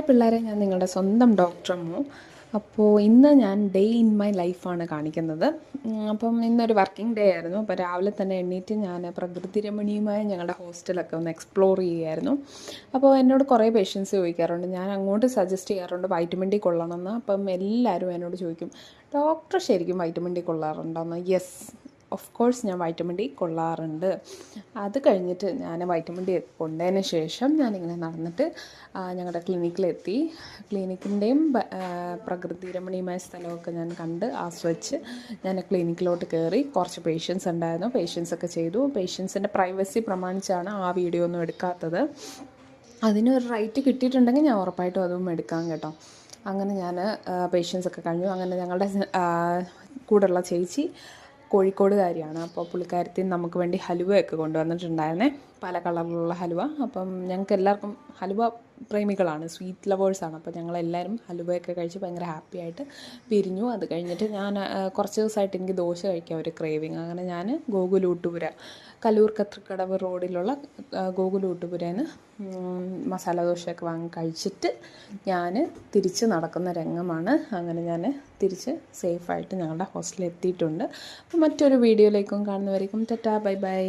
പിള്ളേരെ, ഞാൻ നിങ്ങളുടെ സ്വന്തം ഡോക്ടർ അമ്മു. അപ്പോൾ ഇന്ന് ഞാൻ ഡേ ഇൻ മൈ ലൈഫാണ് കാണിക്കുന്നത്. അപ്പം ഇന്നൊരു വർക്കിംഗ് ഡേ ആയിരുന്നു. അപ്പോൾ രാവിലെ തന്നെ എണ്ണീറ്റ് ഞാൻ പ്രകൃതി രമണീയമായ ഞങ്ങളുടെ ഹോസ്റ്റലൊക്കെ ഒന്ന് എക്സ്പ്ലോർ ചെയ്യുമായിരുന്നു. അപ്പോൾ എന്നോട് കുറേ പേഷ്യൻസ് ചോദിക്കാറുണ്ട്, ഞാൻ അങ്ങോട്ട് സജസ്റ്റ് ചെയ്യാറുണ്ട് വൈറ്റമിൻ ഡി കൊള്ളണമെന്ന്. അപ്പം എല്ലാവരും എന്നോട് ചോദിക്കും, ഡോക്ടർ ശരിക്കും വൈറ്റമിൻ ഡി കൊള്ളാറുണ്ടോയെന്ന്. യെസ്, ഓഫ് കോഴ്സ് ഞാൻ വൈറ്റമിൻ ഡി കൊള്ളാറുണ്ട്. അത് കഴിഞ്ഞിട്ട് ഞാൻ വൈറ്റമിൻ ഡി കൊണ്ടതിന് ശേഷം ഞാനിങ്ങനെ നടന്നിട്ട് ഞങ്ങളുടെ ക്ലിനിക്കിലെത്തി. ക്ലിനിക്കിൻ്റെയും പ്രകൃതി രമണീയമായ സ്ഥലമൊക്കെ ഞാൻ കണ്ട് ആസ്വദിച്ച് ഞാൻ ക്ലിനിക്കിലോട്ട് കയറി. കുറച്ച് പേഷ്യൻസ് ഉണ്ടായിരുന്നു, പേഷ്യൻസൊക്കെ ചെയ്തു. പേഷ്യൻസിൻ്റെ പ്രൈവസി പ്രമാണിച്ചാണ് ആ വീഡിയോ ഒന്നും എടുക്കാത്തത്. അതിനൊരു റൈറ്റ് കിട്ടിയിട്ടുണ്ടെങ്കിൽ ഞാൻ ഉറപ്പായിട്ടും അതും എടുക്കാം കേട്ടോ. അങ്ങനെ ഞാൻ പേഷ്യൻസൊക്കെ കഴിഞ്ഞു. അങ്ങനെ ഞങ്ങളുടെ കൂടെയുള്ള ചേച്ചി കോഴിക്കോടുകാരിയാണ്. അപ്പോൾ പുള്ളിക്കാരത്തി നമുക്ക് വേണ്ടി ഹലുവയൊക്കെ കൊണ്ടുവന്നിട്ടുണ്ടായിരുന്നേ, പല കളറിലുള്ള ഹലുവ. അപ്പം ഞങ്ങൾക്ക് എല്ലാവർക്കും ഹലുവ പ്രേമികളാണ്, സ്വീറ്റ് ലവേഴ്സാണ്. അപ്പോൾ ഞങ്ങളെല്ലാവരും ഹലുവയൊക്കെ കഴിച്ച് ഭയങ്കര ഹാപ്പി ആയിട്ട് പിരിഞ്ഞു. അത് കഴിഞ്ഞിട്ട് ഞാൻ കുറച്ച് ദിവസമായിട്ട് എനിക്ക് ദോശ കഴിക്കാൻ ഒരു ക്രേവിങ്. അങ്ങനെ ഞാൻ ഗോകുലൂട്ടുപുര, കല്ലൂർ കത്രിക്കടവ് റോഡിലുള്ള ഗോകുലൂട്ടുപുരേന്ന് മസാല ദോശയൊക്കെ വാങ്ങി കഴിച്ചിട്ട് ഞാൻ തിരിച്ച് നടക്കുന്ന രംഗമാണ്. അങ്ങനെ ഞാൻ തിരിച്ച് സേഫായിട്ട് ഞങ്ങളുടെ ഹോസ്റ്റലിൽ എത്തിയിട്ടുണ്ട്. അപ്പോൾ മറ്റൊരു വീഡിയോയിലേക്കും കാണുന്നവരേക്കും ടാറ്റാ, ബൈ ബൈ.